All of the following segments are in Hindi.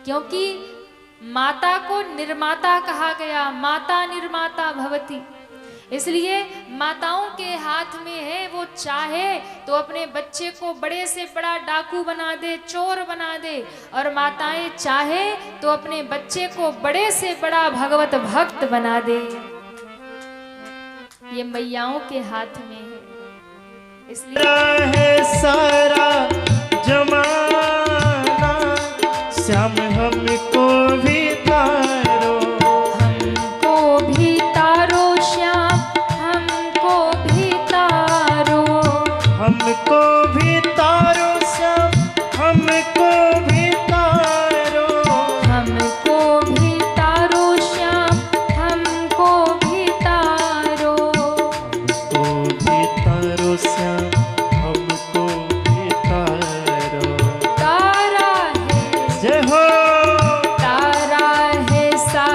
क्योंकि माता को निर्माता कहा गया, माता निर्माता भवति। इसलिए माताओं के हाथ में है, वो चाहे तो अपने बच्चे को बड़े से बड़ा डाकू बना दे, चोर बना दे, और माताएं चाहे तो अपने बच्चे को बड़े से बड़ा भगवत भक्त बना दे। ये मैयाओं के हाथ में है। इसलिए है सारा जमाना, श्याम हमको भी तारो, हमको भी तारो श्याम, हमको भी तारो, हमको भी तारो श्याम, हमको भी तारो, हमको भी तारो श्याम, हमको भी तारो, हमको भी तारो श्याम, हमको भी तारो। तारा है जय हो तारा है सा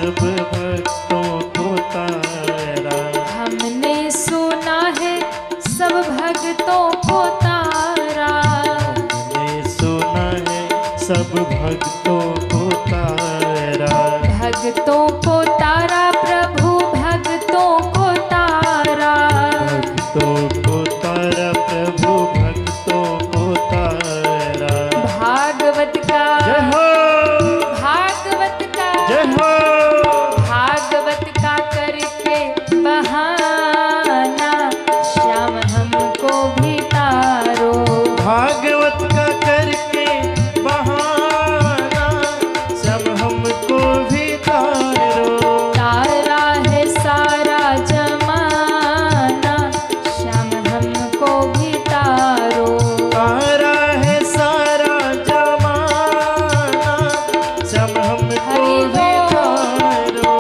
सब भक्तों को तारा। हमने सुना है सब भक्तों को तारा। हमने सुना है सब भक्तों को तारा। भक्तों को तारा प्रभु भक्तों को तारा। भक्तों को तारा प्रभु भक्तों को तारा। भागवत का जय हो, भागवत का जय हो। भागवत का करके बहाना श्याम हमको भी तारो। भागवत का करके बहाना सब हमको भी तारो। तारा है सारा जमाना श्याम हमको भी तारो। तारा है सारा जमाना सब हमको हरि भी बोल। तारो।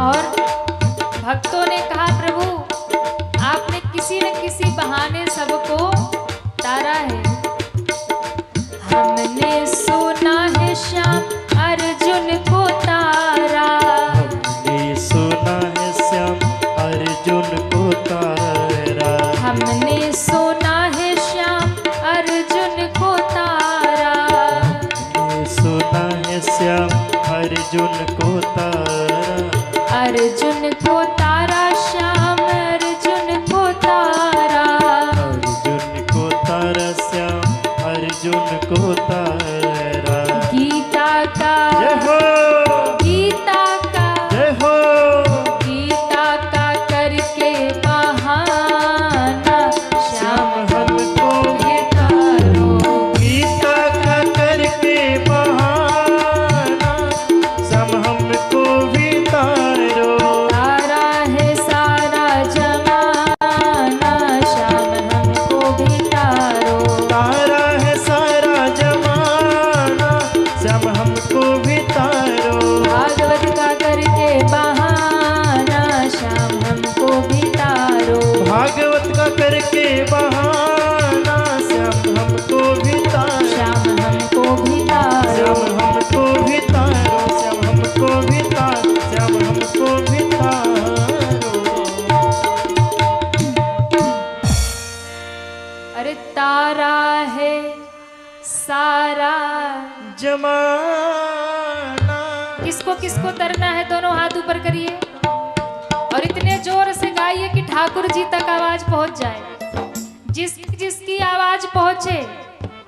और भक्तों ने कहा प्रभु आपने किसी न किसी बहाने सबको तारा है। हमने सुना है श्याम अर्जुन को तारा। हमने सुना है श्याम अर्जुन को तारा। हमने सुना है श्याम अर्जुन को तारा। हमने सुना है श्याम अर्जुन को तारा। अर्जुन को तारा श्याम अर्जुन को तारा। अर्जुन को तारा श्याम अर्जुन को तारा। गीता का जय हो, गीता का जय हो। गीता का करके बहाना श्याम हमको भी तारो। गीता का करके बहाना सब हमको भी तारो। तारा है सारा जमाना श्याम हमको भी तारो। तारा है सारा जमाना सब हमको भी तारो। भागवत का करके बहाना श्याम हमको भी तारो। भागवत का करके बहाना श्याम हमको भी तारो। श्याम हमको भी तारो। श्याम हमको भी तारो। श्याम हमको भी तारो। श्याम हमको भी तारो। अरे तारा है सारा। जमाना किसको किसको तरना है दोनों हाथ ऊपर करिए और इतने जोर से गाइए कि ठाकुर जी तक आवाज पहुंच जाए। जिसकी आवाज पहुंचे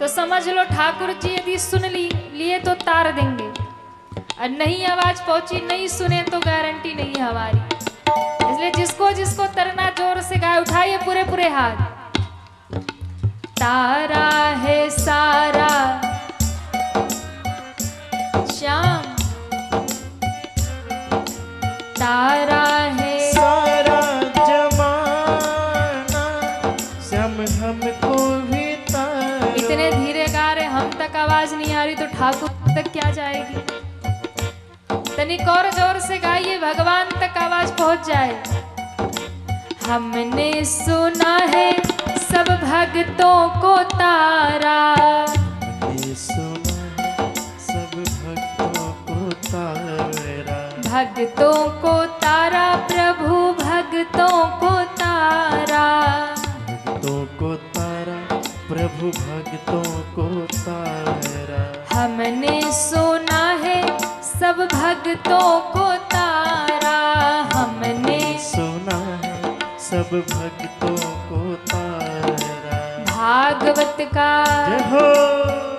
तो समझ लो ठाकुर जी यदि सुन लिए तो तार देंगे, और नहीं आवाज पहुंची नहीं सुने तो गारंटी नहीं है हमारी। इसलिए जिसको जिसको तरना जोर से गाए, उठाइए पूरे पूरे हाथ। तारा है सारा श्याम। तारा है सारा जमाना श्याम हमको भी तारो। इतने धीरे गा रहे, हम तक आवाज नहीं आ रही तो ठाकुर तक क्या जाएगी। तनिक और जोर से गाइए, भगवान तक आवाज पहुंच जाए। हमने सुना है सब भक्तों को तारा। हमने सुना है सब भक्तों को तारा। भक्तों को तारा प्रभु भक्तों को तारा। भक्तों को तारा प्रभु भक्तों को तारा। हमने सुना है सब भक्तों को तारा। हमने सुना है सब भक्तों को तारा। भागवत का जय हो,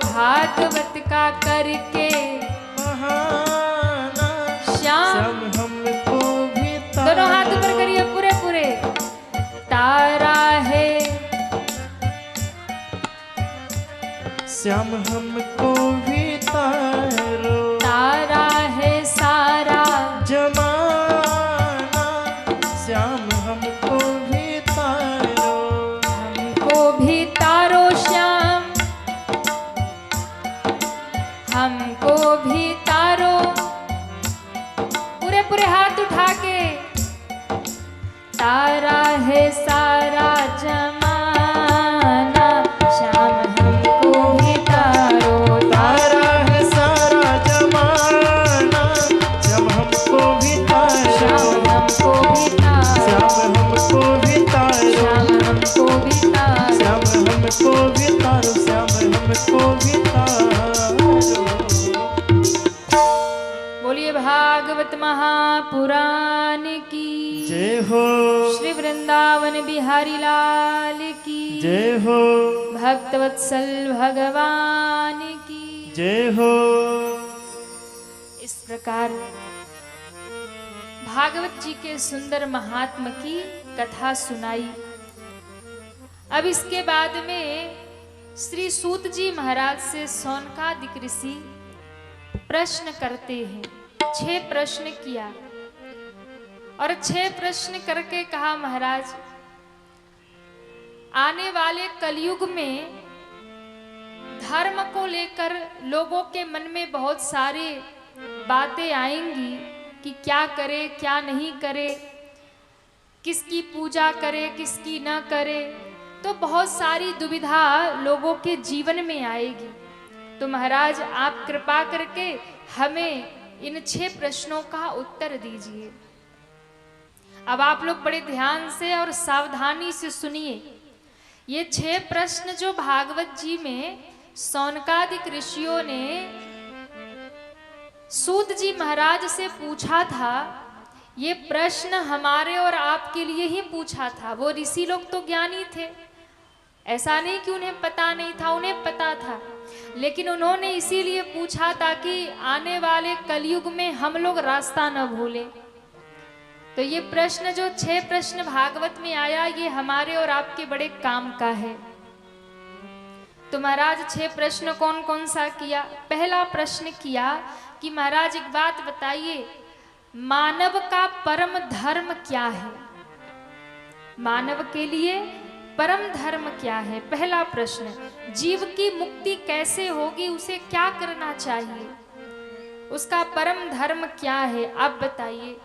भागवत का करके बहाना श्याम। सब हमको भी तारो। दोनों हाथ ऊपर करिए पूरे पूरे। तारा है श्याम हमको भी तारो। तारा है सारा जमाना श्याम हमको भी तारो। हमको भी तारो श्याम, हमको भी तारो। पूरे पूरे हाथ उठा के। तारा है सारा जमाना श्याम हमको भी तारो। तारा है सारा जमाना श्याम हमको भी तारो। श्याम हमको भी तारो। श्याम हमको भी तारो। श्याम हमको भी तारो। श्याम हमको भी तारो। श्याम हमको भी तारो। बोलिए भागवत महापुराण की जय हो। श्री वृंदावन बिहारी लाल की जय हो। भक्तवत्सल भगवान की जय हो। इस प्रकार भागवत जी के सुंदर महात्म की कथा सुनाई। अब इसके बाद में श्री सूत जी महाराज से सौनकादिक ऋषि प्रश्न करते हैं। 6 प्रश्न किया और 6 प्रश्न करके कहा, महाराज आने वाले कलयुग में धर्म को लेकर लोगों के मन में बहुत सारी बातें आएंगी कि क्या करे क्या नहीं करे, किसकी पूजा करे किसकी ना करे, तो बहुत सारी दुविधा लोगों के जीवन में आएगी। तो महाराज आप कृपा करके हमें इन 6 प्रश्नों का उत्तर दीजिए। अब आप लोग बड़े ध्यान से और सावधानी से सुनिए। ये 6 प्रश्न जो भागवत जी में सौनकादिक ऋषियों ने सूत जी महाराज से पूछा था, ये प्रश्न हमारे और आपके लिए ही पूछा था। वो ऋषि लोग तो ज्ञानी थे, ऐसा नहीं कि उन्हें पता नहीं था, उन्हें पता था, लेकिन उन्होंने इसीलिए पूछा ताकि आने वाले कलयुग में हम लोग रास्ता न भूलें। तो ये प्रश्न जो 6 प्रश्न भागवत में आया, ये हमारे और आपके बड़े काम का है। तो महाराज 6 प्रश्न कौन कौन सा किया। पहला प्रश्न किया कि महाराज एक बात बताइए, मानव का परम धर्म क्या है? मानव के लिए परम धर्म क्या है? पहला प्रश्न। जीव की मुक्ति कैसे होगी, उसे क्या करना चाहिए, उसका परम धर्म क्या है, आप बताइए।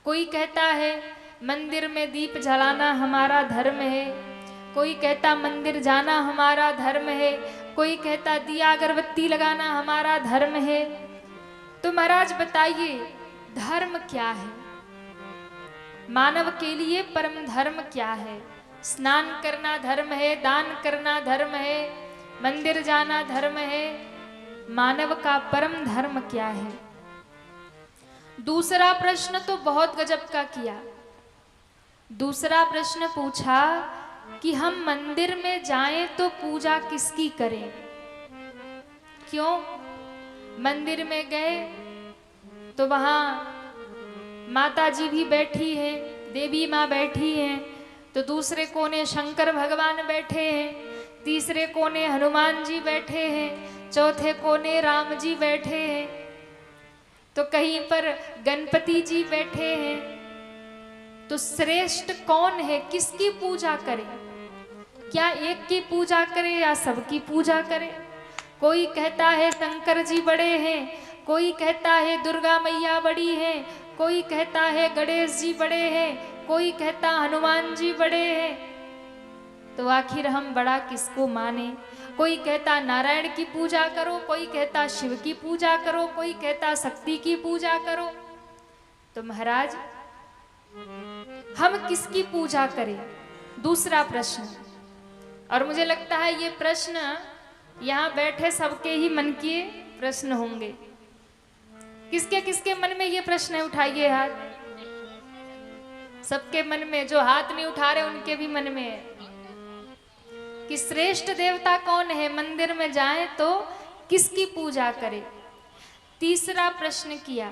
कोई कहता है मंदिर में दीप जलाना हमारा धर्म है, कोई कहता मंदिर जाना हमारा धर्म है, कोई कहता दिया अगरबत्ती लगाना हमारा धर्म है। तो महाराज बताइए धर्म क्या है, मानव के लिए परम धर्म क्या है? स्नान करना धर्म है, दान करना धर्म है, मंदिर जाना धर्म है, मानव का परम धर्म क्या है? दूसरा प्रश्न तो बहुत गजब का किया। दूसरा प्रश्न पूछा कि हम मंदिर में जाएं तो पूजा किसकी करें? क्यों? मंदिर में गए तो वहां माता जी भी बैठी हैं, देवी माँ बैठी हैं, तो दूसरे कोने शंकर भगवान बैठे हैं, तीसरे कोने हनुमान जी बैठे हैं, चौथे कोने राम जी बैठे हैं, तो कहीं पर गणपति जी बैठे हैं। तो श्रेष्ठ कौन है, किसकी पूजा करें? क्या एक की पूजा करें या सबकी पूजा करें? कोई कहता है शंकर जी बड़े हैं, कोई कहता है दुर्गा मैया बड़ी हैं, कोई कहता है गणेश जी बड़े हैं, कोई कहता हनुमान जी बड़े हैं। तो आखिर हम बड़ा किसको माने? कोई कहता नारायण की पूजा करो, कोई कहता शिव की पूजा करो, कोई कहता शक्ति की पूजा करो। तो महाराज हम किसकी पूजा करें? दूसरा प्रश्न। और मुझे लगता है ये प्रश्न यहाँ बैठे सबके ही मन के प्रश्न होंगे। किसके किसके मन में ये प्रश्न है? उठाइए हाथ। सबके मन में, जो हाथ नहीं उठा रहे उनके भी मन में है कि श्रेष्ठ देवता कौन है, मंदिर में जाएं तो किसकी पूजा करें। तीसरा प्रश्न किया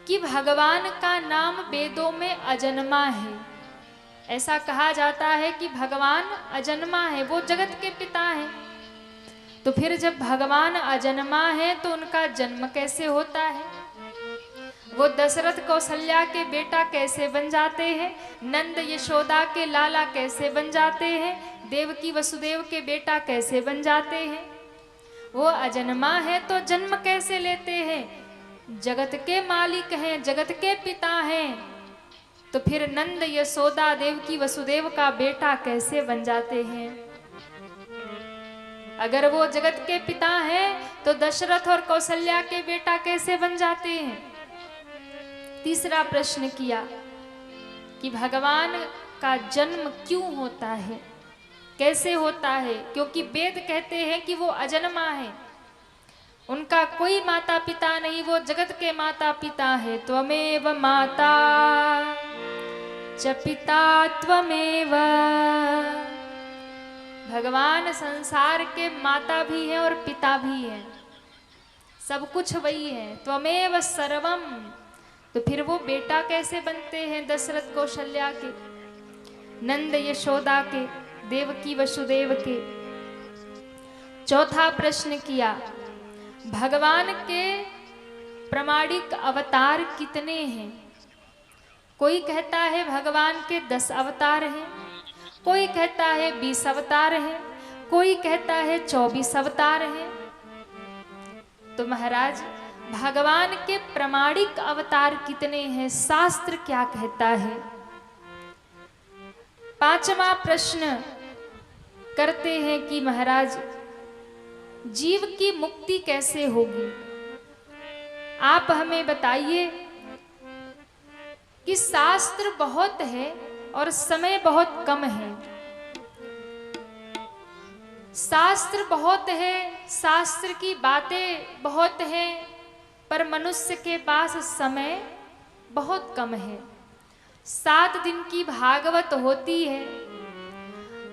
कि भगवान का नाम वेदों में अजन्मा है, ऐसा कहा जाता है कि भगवान अजन्मा है, वो जगत के पिता हैं। तो फिर जब भगवान अजन्मा है तो उनका जन्म कैसे होता है? वो दशरथ कौशल्या के बेटा कैसे बन जाते हैं? नंद यशोदा के लाला कैसे बन जाते हैं? देवकी वसुदेव के बेटा कैसे बन जाते हैं? वो अजन्मा है तो जन्म कैसे लेते हैं? जगत के मालिक हैं, जगत के पिता हैं, तो फिर नंद यशोदा देवकी वसुदेव का बेटा कैसे बन जाते हैं? अगर वो जगत के पिता हैं तो दशरथ और कौशल्या के बेटा कैसे बन जाते हैं? तीसरा प्रश्न किया कि भगवान का जन्म क्यों होता है, कैसे होता है? क्योंकि वेद कहते हैं कि वो अजन्मा है, उनका कोई माता पिता नहीं, वो जगत के माता पिता है। त्वमेव माता च पिता त्वमेव। भगवान संसार के माता भी हैं और पिता भी हैं, सब कुछ वही है। त्वमेव सर्वम, तो फिर वो बेटा कैसे बनते हैं दशरथ कौशल्या के, नंद यशोदा के, देवकी वसुदेव के? चौथा प्रश्न किया, भगवान के प्रामाणिक अवतार कितने हैं? कोई कहता है भगवान के 10 अवतार हैं, कोई कहता है 20 अवतार हैं, कोई कहता है 24 अवतार हैं। तो महाराज भगवान के प्रामाणिक अवतार कितने हैं, शास्त्र क्या कहता है? पांचवा प्रश्न करते हैं कि महाराज जीव की मुक्ति कैसे होगी? आप हमें बताइए कि शास्त्र बहुत है और समय बहुत कम है। शास्त्र बहुत है, शास्त्र की बातें बहुत हैं, पर मनुष्य के पास समय बहुत कम है। 7 दिन की भागवत होती है,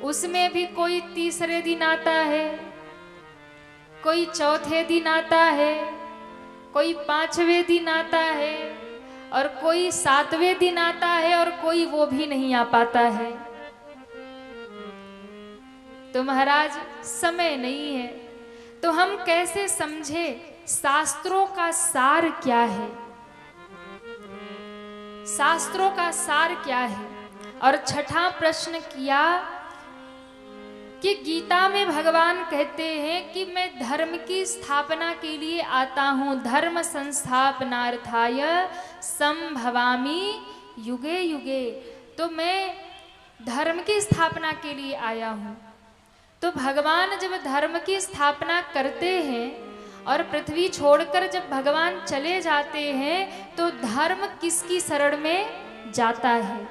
उसमें भी कोई तीसरे दिन आता है, कोई चौथे दिन आता है, कोई 5वें दिन आता है, और कोई 7वें दिन आता है, और कोई वो भी नहीं आ पाता है। तो महाराज समय नहीं है, तो हम कैसे समझे शास्त्रों का सार क्या है? शास्त्रों का सार क्या है? और छठा प्रश्न किया कि गीता में भगवान कहते हैं कि मैं धर्म की स्थापना के लिए आता हूं, धर्म संस्थापनार्थाय संभवामि युगे युगे। तो मैं धर्म की स्थापना के लिए आया हूं। तो भगवान जब धर्म की स्थापना करते हैं और पृथ्वी छोड़कर जब भगवान चले जाते हैं तो धर्म किसकी शरण में जाता है?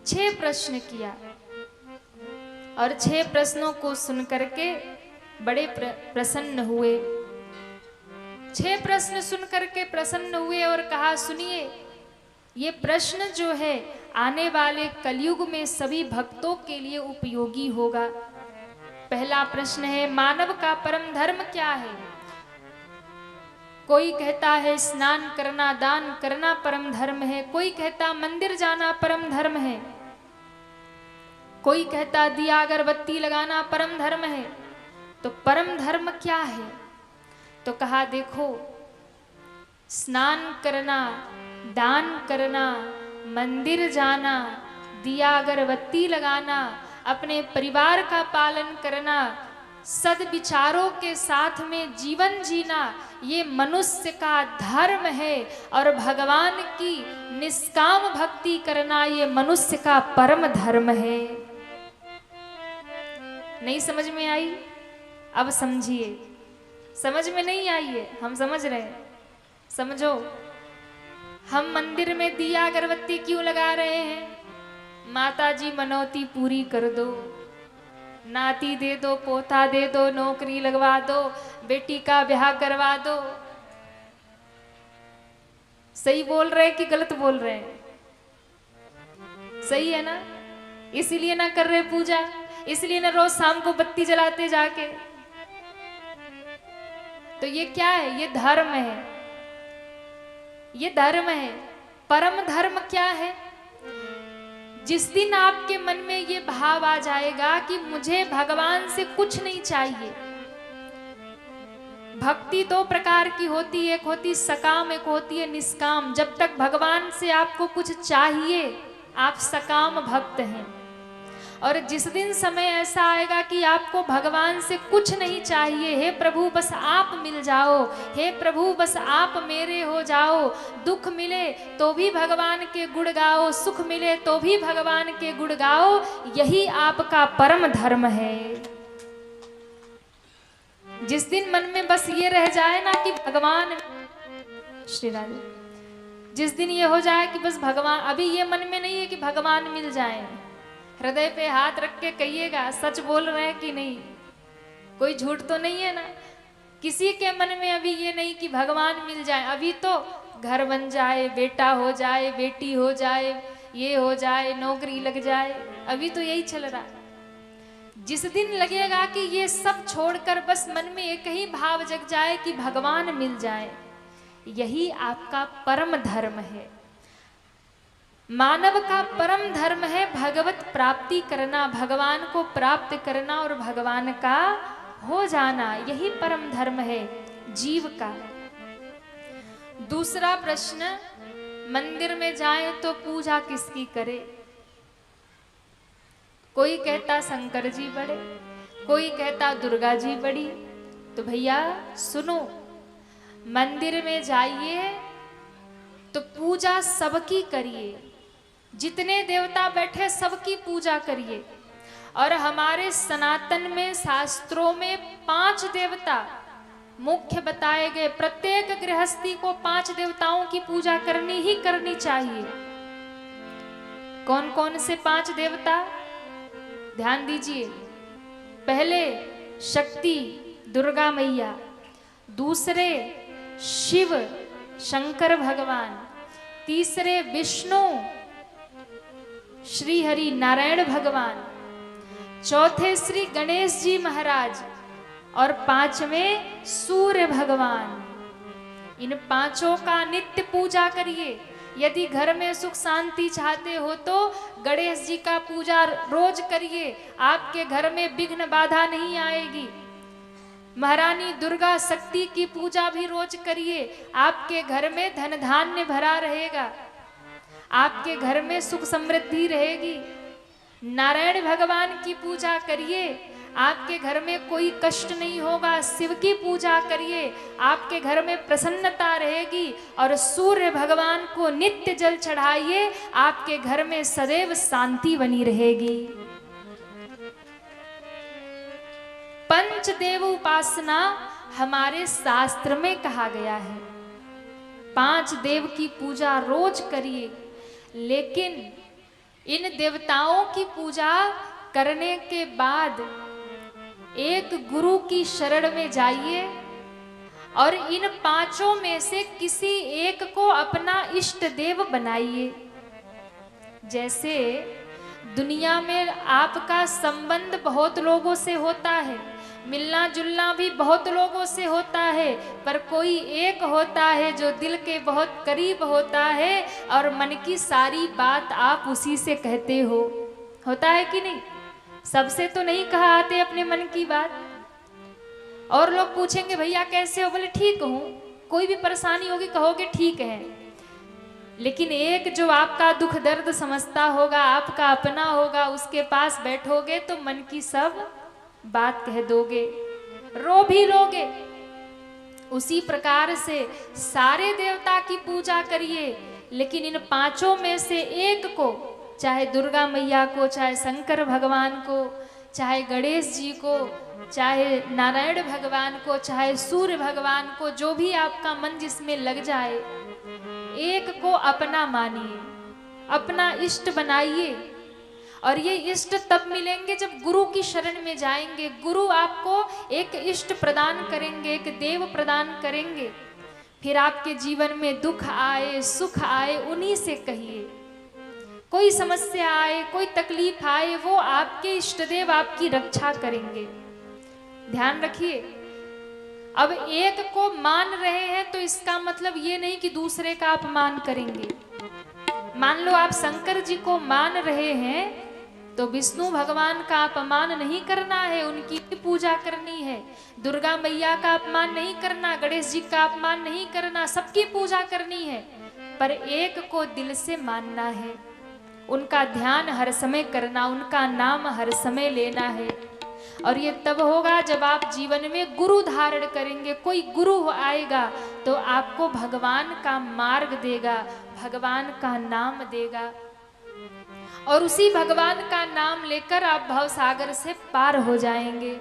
6 प्रश्न किया और 6 प्रश्नों को सुनकर के बड़े प्रसन्न हुए। 6 प्रश्न सुनकर के प्रसन्न हुए और कहा, सुनिए ये प्रश्न जो है आने वाले कलयुग में सभी भक्तों के लिए उपयोगी होगा। पहला प्रश्न है, मानव का परम धर्म क्या है? कोई कहता है स्नान करना, दान करना परम धर्म है, कोई कहता मंदिर जाना परम धर्म है, कोई कहता दिया अगरबत्ती लगाना परम धर्म है। तो परम धर्म क्या है? तो कहा देखो, स्नान करना, दान करना, मंदिर जाना, दिया अगरबत्ती लगाना, अपने परिवार का पालन करना, सद्विचारों के साथ में जीवन जीना, ये मनुष्य का धर्म है। और भगवान की निष्काम भक्ति करना ये मनुष्य का परम धर्म है। नहीं समझ में आई? अब समझिए। समझ में नहीं आई है? हम समझ रहे हैं, समझो। हम मंदिर में दिया अगरबत्ती क्यों लगा रहे हैं? माता जी मनौती पूरी कर दो, नाती दे दो, पोता दे दो, नौकरी लगवा दो, बेटी का ब्याह करवा दो। सही बोल रहे कि गलत बोल रहे हैं? सही है ना? इसीलिए ना कर रहे पूजा, इसलिए ना रोज शाम को बत्ती जलाते जाके। तो ये क्या है? ये धर्म है, ये धर्म है। परम धर्म क्या है? जिस दिन आपके मन में ये भाव आ जाएगा कि मुझे भगवान से कुछ नहीं चाहिए। भक्ति दो प्रकार की होती है, एक होती सकाम, एक होती है निष्काम। जब तक भगवान से आपको कुछ चाहिए आप सकाम भक्त हैं, और जिस दिन समय ऐसा आएगा कि आपको भगवान से कुछ नहीं चाहिए, हे प्रभु बस आप मिल जाओ, हे प्रभु बस आप मेरे हो जाओ, दुख मिले तो भी भगवान के गुण गाओ, सुख मिले तो भी भगवान के गुण गाओ, यही आपका परम धर्म है। जिस दिन मन में बस ये रह जाए ना कि भगवान, श्री राधे, जिस दिन ये हो जाए कि बस भगवान, अभी ये मन में नहीं है कि भगवान मिल जाए, हृदय पे हाथ रख के कहिएगा सच बोल रहे हैं कि नहीं, कोई झूठ तो नहीं है ना। किसी के मन में अभी ये नहीं कि भगवान मिल जाए, अभी तो घर बन जाए, बेटा हो जाए, बेटी हो जाए, ये हो जाए, नौकरी लग जाए, अभी तो यही चल रहा है। जिस दिन लगेगा कि ये सब छोड़कर बस मन में एक ही भाव जग जाए कि भगवान मिल जाए, यही आपका परम धर्म है। मानव का परम धर्म है भगवत प्राप्ति करना, भगवान को प्राप्त करना और भगवान का हो जाना, यही परम धर्म है जीव का। दूसरा प्रश्न, मंदिर में जाए तो पूजा किसकी करे? कोई कहता शंकर जी बड़े, कोई कहता दुर्गा जी बड़ी। तो भैया सुनो, मंदिर में जाइए तो पूजा सबकी करिए, जितने देवता बैठे सबकी पूजा करिए। और हमारे सनातन में शास्त्रों में 5 देवता मुख्य बताए गए, प्रत्येक गृहस्थी को 5 देवताओं की पूजा करनी ही करनी चाहिए। कौन कौन से 5 देवता? ध्यान दीजिए। पहले शक्ति दुर्गा मैया, दूसरे शिव शंकर भगवान, तीसरे विष्णु श्री हरि नारायण भगवान, चौथे श्री गणेश जी महाराज और 5वें सूर्य भगवान। इन 5 का नित्य पूजा करिए। यदि घर में सुख शांति चाहते हो तो गणेश जी का पूजा रोज करिए, आपके घर में विघ्न बाधा नहीं आएगी। महारानी दुर्गा शक्ति की पूजा भी रोज करिए, आपके घर में धन धान्य भरा रहेगा, आपके घर में सुख समृद्धि रहेगी। नारायण भगवान की पूजा करिए, आपके घर में कोई कष्ट नहीं होगा। शिव की पूजा करिए, आपके घर में प्रसन्नता रहेगी। और सूर्य भगवान को नित्य जल चढ़ाइए, आपके घर में सदैव शांति बनी रहेगी। पंचदेव उपासना हमारे शास्त्र में कहा गया है, 5 देव की पूजा रोज करिए। लेकिन इन देवताओं की पूजा करने के बाद एक गुरु की शरण में जाइए और इन 5 में से किसी एक को अपना इष्ट देव बनाइए। जैसे दुनिया में आपका संबंध बहुत लोगों से होता है, मिलना जुलना भी बहुत लोगों से होता है, पर कोई एक होता है जो दिल के बहुत करीब होता है और मन की सारी बात आप उसी से कहते हो। होता है कि नहीं? सबसे तो नहीं कहा आते अपने मन की बात। और लोग पूछेंगे भैया कैसे हो? बोले ठीक हूँ। कोई भी परेशानी होगी कहोगे ठीक है। लेकिन एक जो आपका दुख दर्द समझता होगा, आपका अपना होगा, उसके पास बैठोगे तो मन की सब बात कह दोगे, रो भी लोगे। उसी प्रकार से सारे देवता की पूजा करिए, लेकिन इन 5 में से एक को, चाहे दुर्गा मैया को, चाहे शंकर भगवान को, चाहे गणेश जी को, चाहे नारायण भगवान को, चाहे सूर्य भगवान को, जो भी आपका मन जिसमें लग जाए, एक को अपना मानिए, अपना इष्ट बनाइए। और ये इष्ट तब मिलेंगे जब गुरु की शरण में जाएंगे। गुरु आपको एक इष्ट प्रदान करेंगे, एक देव प्रदान करेंगे। फिर आपके जीवन में दुख आए, सुख आए, उन्हीं से कहिए। कोई समस्या आए, कोई तकलीफ आए, वो आपके इष्ट देव आपकी रक्षा करेंगे। ध्यान रखिए। अब एक को मान रहे हैं तो इसका मतलब ये नहीं कि दूसरे का अपमान करेंगे। मान लो आप शंकर जी को मान रहे हैं तो विष्णु भगवान का अपमान नहीं करना है, उनकी भी पूजा करनी है। दुर्गा मैया का अपमान नहीं करना, गणेश जी का अपमान नहीं करना, सबकी पूजा करनी है। पर एक को दिल से मानना है, उनका ध्यान हर समय करना, उनका नाम हर समय लेना है। और ये तब होगा जब आप जीवन में गुरु धारण करेंगे। कोई गुरु आएगा तो आपको भगवान का मार्ग देगा, भगवान का नाम देगा, और उसी भगवान का नाम लेकर आप भवसागर से पार हो जाएंगे।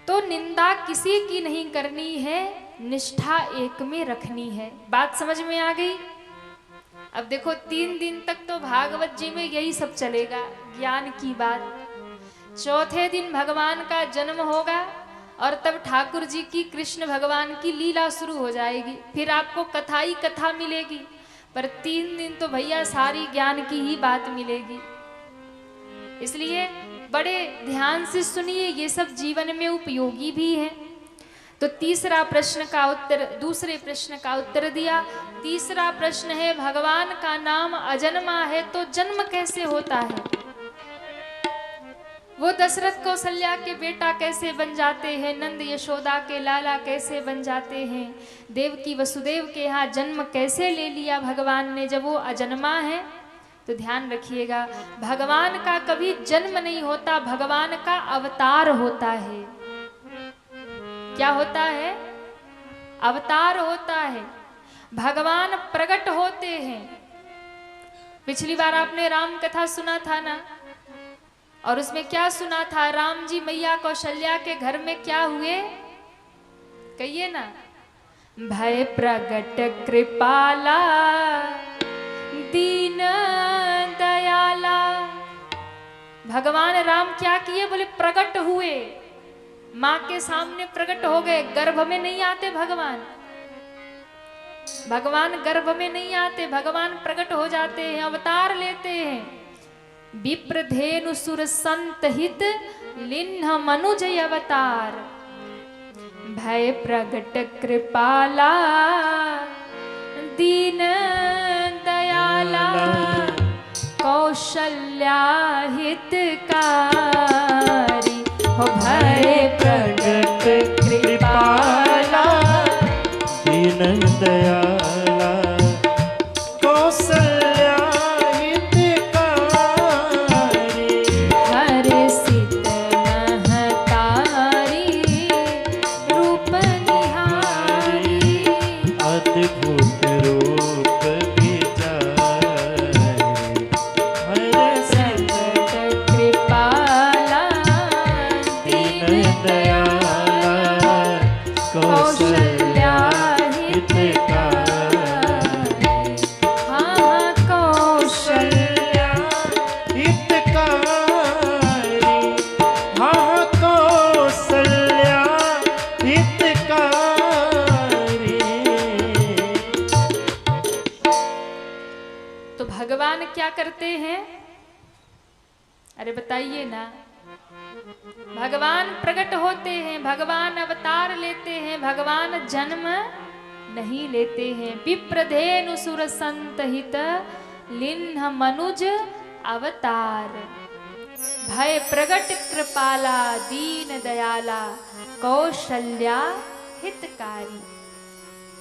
तो निंदा किसी की नहीं करनी है, निष्ठा एक में रखनी है। बात समझ में आ गई? अब देखो 3 दिन तक तो भागवत जी में यही सब चलेगा, ज्ञान की बात। चौथे दिन भगवान का जन्म होगा और तब ठाकुर जी की, कृष्ण भगवान की लीला शुरू हो जाएगी। फिर आपको कथा ही कथा मिलेगी। पर 3 दिन तो भैया सारी ज्ञान की ही बात मिलेगी। इसलिए बड़े ध्यान से सुनिए, ये सब जीवन में उपयोगी भी है। तो तीसरा प्रश्न का उत्तर, दूसरे प्रश्न का उत्तर दिया। तीसरा प्रश्न है, भगवान का नाम अजन्मा है तो जन्म कैसे होता है? वो दशरथ कौशल्या के बेटा कैसे बन जाते हैं? नंद यशोदा के लाला कैसे बन जाते हैं? देवकी वसुदेव के यहाँ जन्म कैसे ले लिया भगवान ने जब वो अजन्मा है? तो ध्यान रखिएगा, भगवान का कभी जन्म नहीं होता, भगवान का अवतार होता है। क्या होता है? अवतार होता है। भगवान प्रकट होते हैं। पिछली बार आपने राम कथा सुना था ना, और उसमें क्या सुना था? राम जी मैया कौशल्या के घर में क्या हुए? कहिए ना, भय प्रगट कृपाला दीन दयाला। भगवान राम क्या किए? बोले प्रकट हुए, माँ के सामने प्रकट हो गए। गर्भ में नहीं आते भगवान, भगवान गर्भ में नहीं आते, भगवान प्रकट हो जाते हैं, अवतार लेते हैं। विप्रधेनु सुर संत हित लिन्ह मनुज अवतार। भय प्रगट कृपाला दीन दयाला कौशल्या हितकारी। हो भय प्रगट कृपाला दीन दयाला कौशल्या हितकारी। हर्षित महतारी रूप निहारी। अद्भुत रूप विचारी। हर्षित कृपाला दीन दयाला कौशल्या हितकारी। हाँ कौशल्या हितकारी। हाँ कौशल्या हितकारी। तो भगवान क्या करते हैं? अरे बताइए ना। भगवान प्रकट होते हैं, भगवान अवतार लेते हैं, भगवान जन्म नहीं लेते हैं। विप्रधेनु सुर संत हित लिन्ह मनुज अवतार। भय प्रगट कृपाला दीन दयाला कौशल्या हितकारी।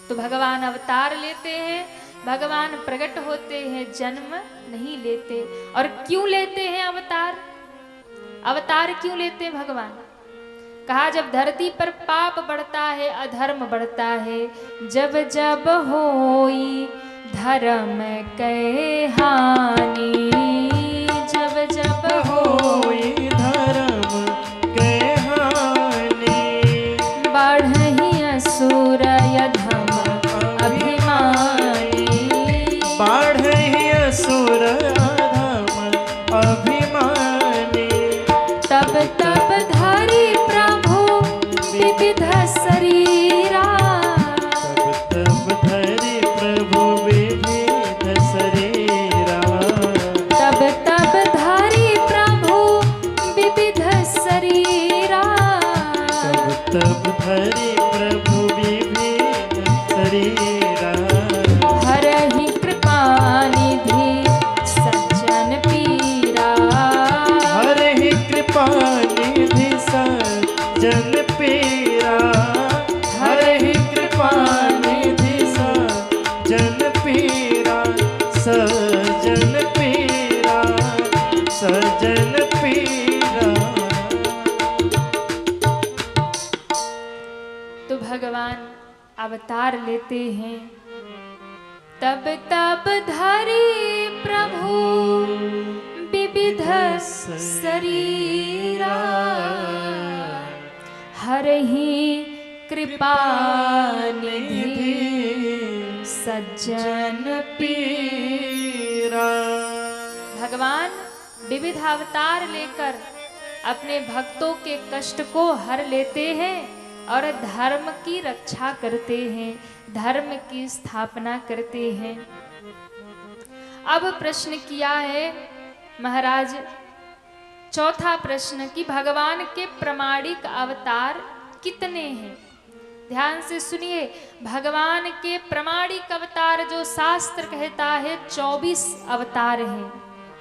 तो भगवान अवतार लेते हैं, भगवान प्रकट होते हैं, जन्म नहीं लेते। और क्यों लेते हैं अवतार? अवतार क्यों लेते हैं भगवान? कहा जब धरती पर पाप बढ़ता है, अधर्म बढ़ता है, जब जब होई धर्म के हानि। जब जब होई धर्म के हानि। बढ़ही असुर अधम अभिमानी। बाढ़हि असुर अधम अभिमानी। तब तब धरि प्रभु विविध शरीरा। तब तब धरि प्रभु विविध शरीरा। सजन पीरा। तो भगवान अवतार लेते हैं, तब तब धरी प्रभु विविध शरीरा, हरहि कृपा निधि सज्जन पीरा। भगवान विविध अवतार लेकर अपने भक्तों के कष्ट को हर लेते हैं और धर्म की रक्षा करते हैं, धर्म की स्थापना करते हैं। अब प्रश्न किया है महाराज, चौथा प्रश्न कि भगवान के प्रामाणिक अवतार कितने हैं। ध्यान से सुनिए, भगवान के प्रामाणिक अवतार जो शास्त्र कहता है 24 अवतार हैं।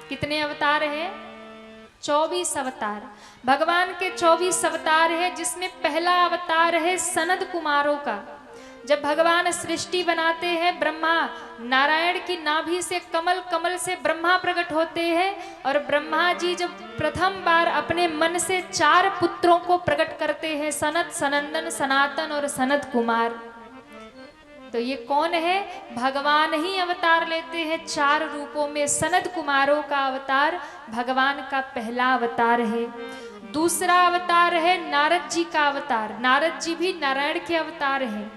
कितने अवतार हैं? 24 अवतार। भगवान के 24 अवतार है, जिसमें पहला अवतार है सनद कुमारों का। जब भगवान सृष्टि बनाते हैं, ब्रह्मा नारायण की नाभि से कमल, कमल से ब्रह्मा प्रकट होते हैं, और ब्रह्मा जी जब प्रथम बार अपने मन से 4 पुत्रों को प्रकट करते हैं, सनत, सनंदन, सनातन और सनत कुमार। तो ये कौन है? भगवान ही अवतार लेते हैं 4 रूपों में। सनद कुमारों का अवतार भगवान का पहला अवतार है। दूसरा अवतार है नारद जी का अवतार, नारद जी भी नारायण के अवतार हैं।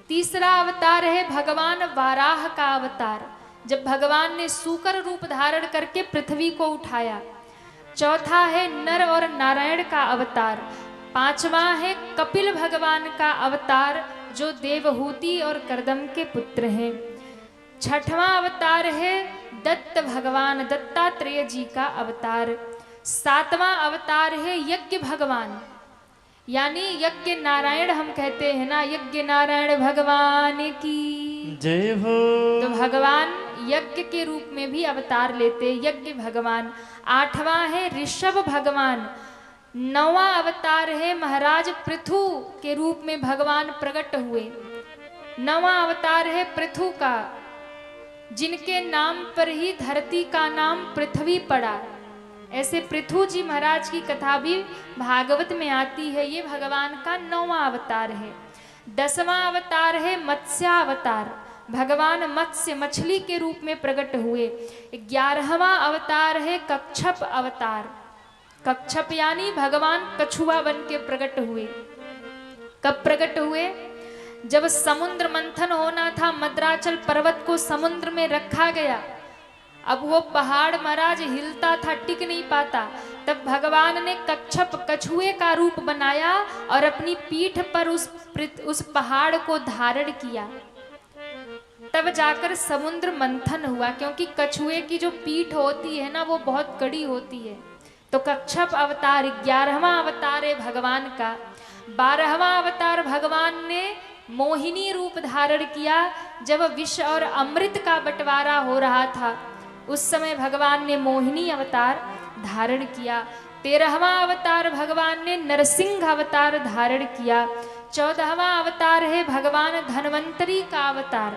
तीसरा अवतार है भगवान वाराह का अवतार, जब भगवान ने सूकर रूप धारण करके पृथ्वी को उठाया। चौथा है नर और नारायण का अवतार। पांचवा है कपिल भगवान का अवतार, जो देवहूति और कर्दम के पुत्र हैं। छठवां अवतार है दत्त भगवान, दत्तात्रेय जी का अवतार। सातवां अवतार है यज्ञ भगवान, यानी यज्ञ नारायण हम कहते हैं ना, यज्ञ नारायण भगवान की जय हो। तो भगवान यज्ञ के रूप में भी अवतार लेते, यज्ञ भगवान। आठवां है ऋषभ भगवान। नौवां अवतार है महाराज पृथु के रूप में भगवान प्रकट हुए। नौवां अवतार है पृथु का, जिनके नाम पर ही धरती का नाम पृथ्वी पड़ा। ऐसे पृथु जी महाराज की कथा भी भागवत में आती है। ये भगवान का 9वां अवतार है। 10वां अवतार है मत्स्यावतार, भगवान मत्स्य मछली के रूप में प्रकट हुए। 11वां अवतार है कच्छप अवतार, कच्छप यानी भगवान कछुआ बन के प्रकट हुए। कब प्रकट हुए? जब समुद्र मंथन होना था, मद्राचल पर्वत को समुद्र में रखा गया। अब वो पहाड़ महाराज हिलता था, टिक नहीं पाता। तब भगवान ने कच्छप कछुए का रूप बनाया और अपनी पीठ पर उस पहाड़ को धारण किया। तब जाकर समुद्र मंथन हुआ, क्योंकि कछुए की जो पीठ होती है ना, वो बहुत कड़ी होती है। तो कच्छप अवतार 11वां अवतार है भगवान का। 12वां अवतार भगवान ने मोहिनी रूप धारण किया। जब विष और अमृत का बंटवारा हो रहा था, उस समय भगवान ने मोहिनी अवतार धारण किया। 13वां अवतार भगवान ने नरसिंह अवतार धारण किया। 14वां अवतार है भगवान धन्वंतरी का अवतार,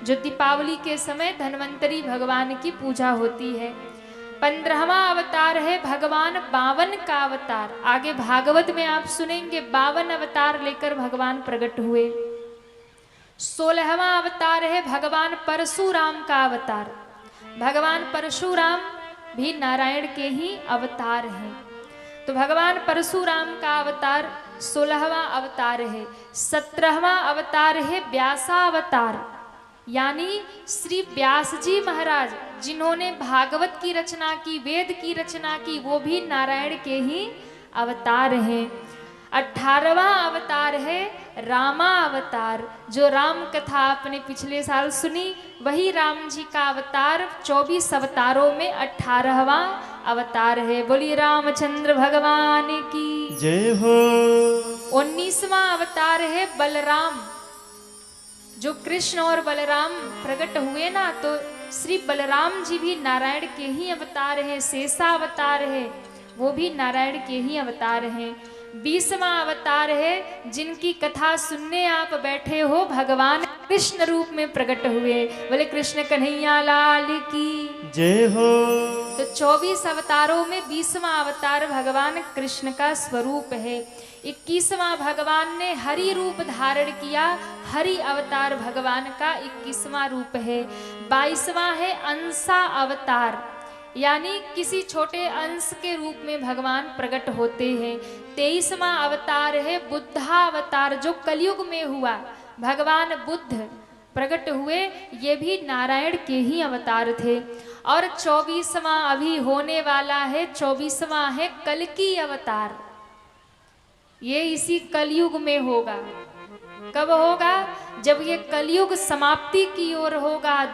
जो दीपावली के समय धन्वंतरी भगवान की पूजा होती है। 15वां अवतार है भगवान बावन का अवतार। आगे भागवत में आप सुनेंगे 52 अवतार लेकर भगवान प्रकट हुए। 16वां अवतार है भगवान परशुराम का अवतार। भगवान परशुराम भी नारायण के ही अवतार हैं। तो भगवान परशुराम का अवतार 16वां अवतार है। 17वां अवतार है व्यासावतार, यानी श्री व्यास जी महाराज, जिन्होंने भागवत की रचना की, वेद की रचना की, वो भी नारायण के ही अवतार हैं। 18वां अवतार है रामा अवतार, जो राम कथा आपने पिछले साल सुनी, वही राम जी का अवतार 24 अवतारों में 18वां अवतार है। बोलिए रामचंद्र भगवान की जय हो। 19वां अवतार है बलराम। जो कृष्ण और बलराम प्रकट हुए ना, तो श्री बलराम जी भी नारायण के ही अवतार हैं। शेषा अवतार है, वो भी नारायण के ही अवतार हैं। 20वां अवतार है, जिनकी कथा सुनने आप बैठे हो, भगवान कृष्ण रूप में प्रकट हुए। बोले कृष्ण कन्हैया लाल की जय हो। तो 24 अवतारों में 20वां अवतार भगवान कृष्ण का स्वरूप है। 21वां भगवान ने हरि रूप धारण किया, हरि अवतार भगवान का 21वां रूप है। 22वां है अंशा अवतार, यानी किसी छोटे अंश के रूप में भगवान प्रकट होते हैं। 23वां अवतार है बुद्धा अवतार, जो कलयुग में हुआ, भगवान बुद्ध प्रकट हुए, ये भी नारायण के ही अवतार थे। और 24वां अभी होने वाला है, 24वां है कल्कि अवतार, ये इसी कलयुग में होगा। कब होगा? जब ये कलयुग समाप्ति की ओर होगा,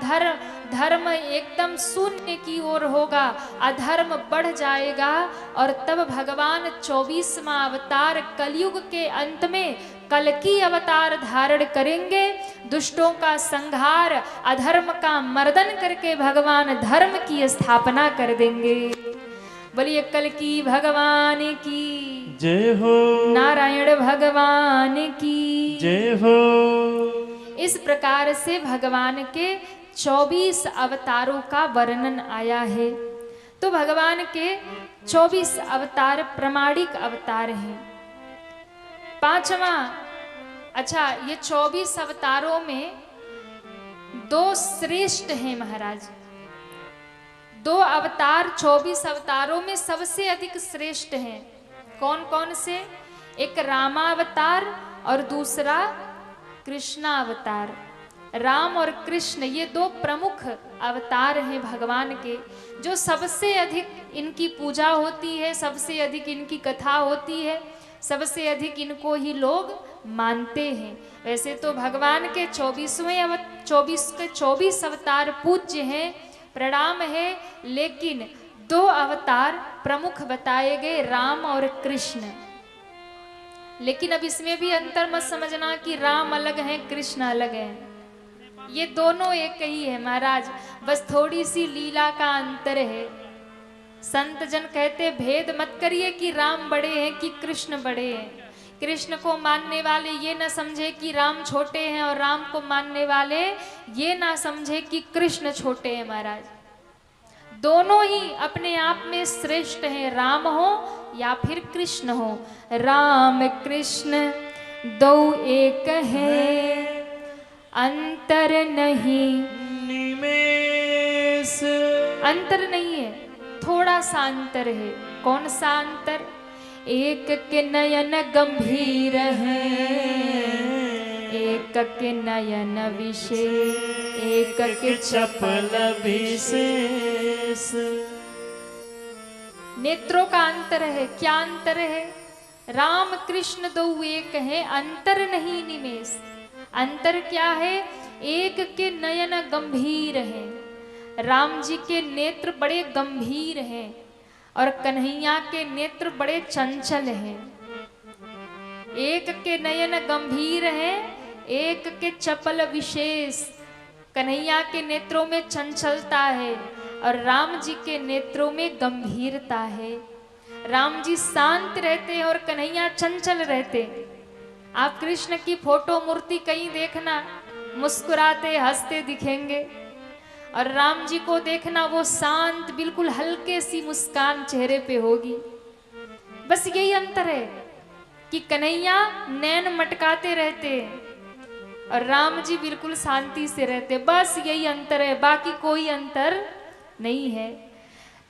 धर्म एकदम शून्य की ओर होगा, अधर्म बढ़ जाएगा, और तब भगवान 24वां अवतार कलयुग के अंत में कल्कि अवतार धारण करेंगे। दुष्टों का संहार, अधर्म का मर्दन करके भगवान धर्म की स्थापना कर देंगे। बोलिए कल्कि भगवान की जय हो, नारायण भगवान की जय हो। इस प्रकार से भगवान के 24 अवतारों का वर्णन आया है। तो भगवान के 24 अवतार प्रमाणिक अवतार हैं। 5वां, अच्छा, ये 24 अवतारों में 2 श्रेष्ठ हैं महाराज। 2 अवतार 24 अवतारों में सबसे अधिक श्रेष्ठ हैं। कौन कौन से? एक रामावतार और दूसरा कृष्णावतार। राम और कृष्ण ये 2 प्रमुख अवतार हैं भगवान के, जो सबसे अधिक इनकी पूजा होती है, सबसे अधिक इनकी कथा होती है, सबसे अधिक इनको ही लोग मानते हैं। वैसे तो भगवान के 24 अवतार पूज्य हैं, प्रणाम है, लेकिन 2 अवतार प्रमुख बताए गए, राम और कृष्ण। लेकिन अब इसमें भी अंतर मत समझना कि राम अलग है कृष्ण अलग है, ये दोनों एक ही है महाराज, बस थोड़ी सी लीला का अंतर है। संत जन कहते भेद मत करिए कि राम बड़े हैं कि कृष्ण बड़े हैं। कृष्ण को मानने वाले ये ना समझे कि राम छोटे हैं, और राम को मानने वाले ये ना समझे कि कृष्ण छोटे हैं महाराज। दोनों ही अपने आप में श्रेष्ठ हैं, राम हो या फिर कृष्ण हो। राम कृष्ण दो एक है, अंतर नहीं निमेष। अंतर नहीं है, थोड़ा सा अंतर है। कौन सा अंतर? एक के नयन गंभीर है, एक के नयन विशेष, एक के चपल विशेष। नेत्रों का अंतर है। क्या अंतर है? राम कृष्ण दो एक है, अंतर नहीं निमेष। अंतर क्या है? एक के नयन गंभीर है, राम जी के नेत्र बड़े गंभीर हैं और कन्हैया के नेत्र बड़े चंचल हैं। एक के नयन गंभीर हैं, एक के चपल विशेष। कन्हैया के नेत्रों में चंचलता है और राम जी के नेत्रों में गंभीरता है। राम जी शांत रहते हैं और कन्हैया चंचल रहते। आप कृष्ण की फोटो मूर्ति कहीं देखना, मुस्कुराते हंसते दिखेंगे, और राम जी को देखना वो शांत, बिल्कुल हल्के सी मुस्कान चेहरे पे होगी। बस यही अंतर है कि कन्हैया नैन मटकाते रहते और राम जी बिल्कुल शांति से रहते। बस यही अंतर है, बाकी कोई अंतर नहीं है।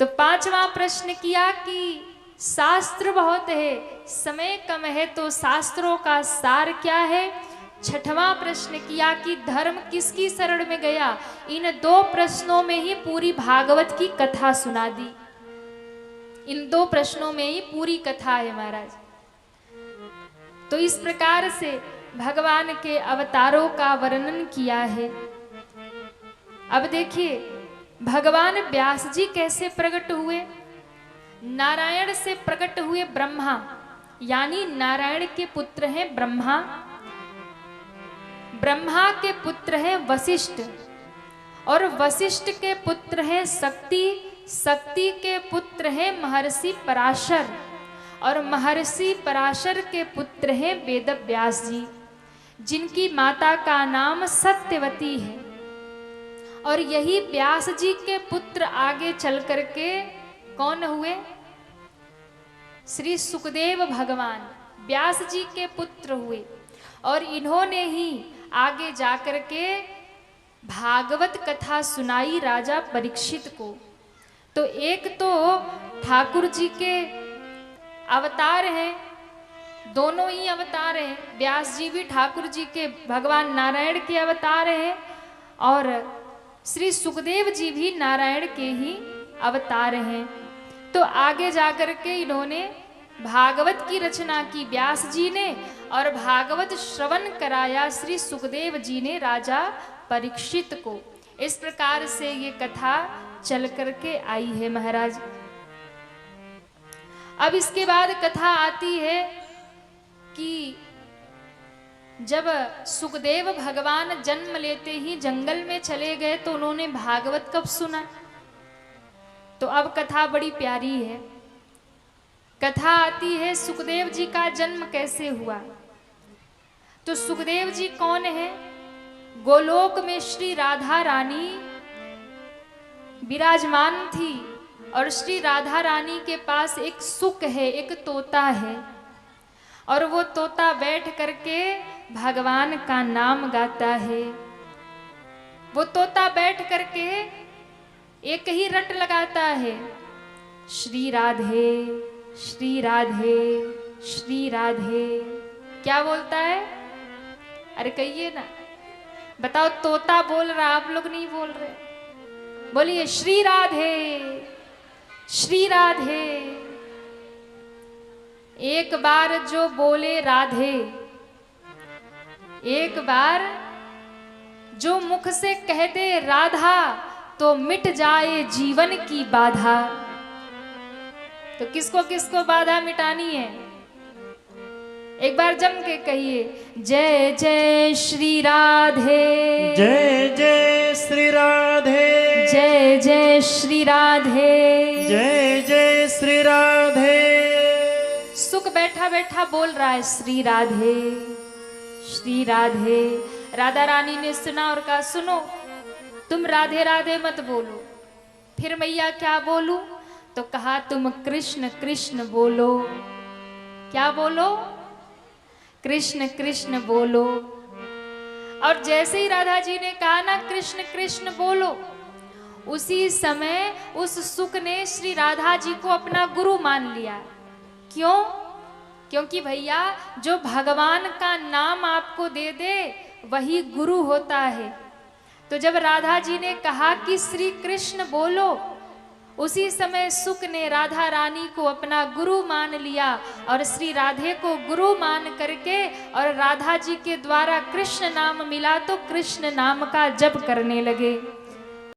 तो 5वां प्रश्न किया कि शास्त्र बहुत है, समय कम है, तो शास्त्रों का सार क्या है? 6वां प्रश्न किया कि धर्म किसकी शरण में गया? इन 2 प्रश्नों में ही पूरी भागवत की कथा सुना दी। इन 2 प्रश्नों में ही पूरी कथा है महाराज। तो इस प्रकार से भगवान के अवतारों का वर्णन किया है। अब देखिए भगवान व्यास जी कैसे प्रकट हुए। नारायण से प्रकट हुए ब्रह्मा, यानी नारायण के पुत्र हैं ब्रह्मा। ब्रह्मा के पुत्र हैं वशिष्ठ, और वशिष्ठ के पुत्र हैं शक्ति। शक्ति के पुत्र हैं महर्षि पराशर, और महर्षि पराशर के पुत्र हैं वेद व्यास जी, जिनकी माता का नाम सत्यवती है। और यही व्यास जी के पुत्र आगे चल करके कौन हुए? श्री सुखदेव भगवान व्यास जी के पुत्र हुए। और इन्होंने ही आगे जाकर के भागवत कथा सुनाई राजा परीक्षित को। तो एक तो ठाकुर जी के अवतार हैं, दोनों ही अवतार हैं। व्यास जी भी ठाकुर जी के भगवान नारायण के अवतार हैं और श्री सुखदेव जी भी नारायण के ही अवतार हैं। तो आगे जाकर के इन्होंने भागवत की रचना की व्यास जी ने, और भागवत श्रवण कराया श्री सुखदेव जी ने राजा परीक्षित को। इस प्रकार से ये कथा चल करके आई है महाराज। अब इसके बाद कथा आती है कि जब सुखदेव भगवान जन्म लेते ही जंगल में चले गए तो उन्होंने भागवत कब सुना? तो अब कथा बड़ी प्यारी है। कथा आती है सुखदेव जी का जन्म कैसे हुआ। तो सुखदेव जी कौन है? गोलोक में श्री राधा रानी विराजमान थी और श्री राधा रानी के पास एक सुक है, एक तोता है, और वो तोता बैठ करके भगवान का नाम गाता है। वो तोता बैठ करके एक ही रट लगाता है, श्री राधे श्री राधे श्री राधे। क्या बोलता है? अरे कहिए ना, बताओ। तोता बोल रहा, आप लोग नहीं बोल रहे। बोलिए श्री राधे श्री राधे। एक बार जो बोले राधे, एक बार जो मुख से कह दे राधा, तो मिट जाए जीवन की बाधा। तो किसको किसको बाधा मिटानी है? एक बार जम के कहिए, जय जय श्री राधे जय जय श्री राधे जय जय श्री राधे जय जय श्री राधे। सुख बैठा बैठा बोल रहा है श्री राधे श्री राधे। राधा रानी ने सुना और कहा, सुनो, तुम राधे राधे मत बोलो। फिर मैया क्या बोलूं? तो कहा, तुम कृष्ण कृष्ण बोलो। क्या बोलो? कृष्ण कृष्ण बोलो। और जैसे ही राधा जी ने कहा ना कृष्ण कृष्ण बोलो, उसी समय उस सुक ने श्री राधा जी को अपना गुरु मान लिया। क्यों? क्योंकि भैया जो भगवान का नाम आपको दे दे वही गुरु होता है। तो जब राधा जी ने कहा कि श्री कृष्ण बोलो, उसी समय सुक ने राधा रानी को अपना गुरु मान लिया और श्री राधे को गुरु मान करके, और राधा जी के द्वारा कृष्ण नाम मिला तो कृष्ण नाम का जप करने लगे।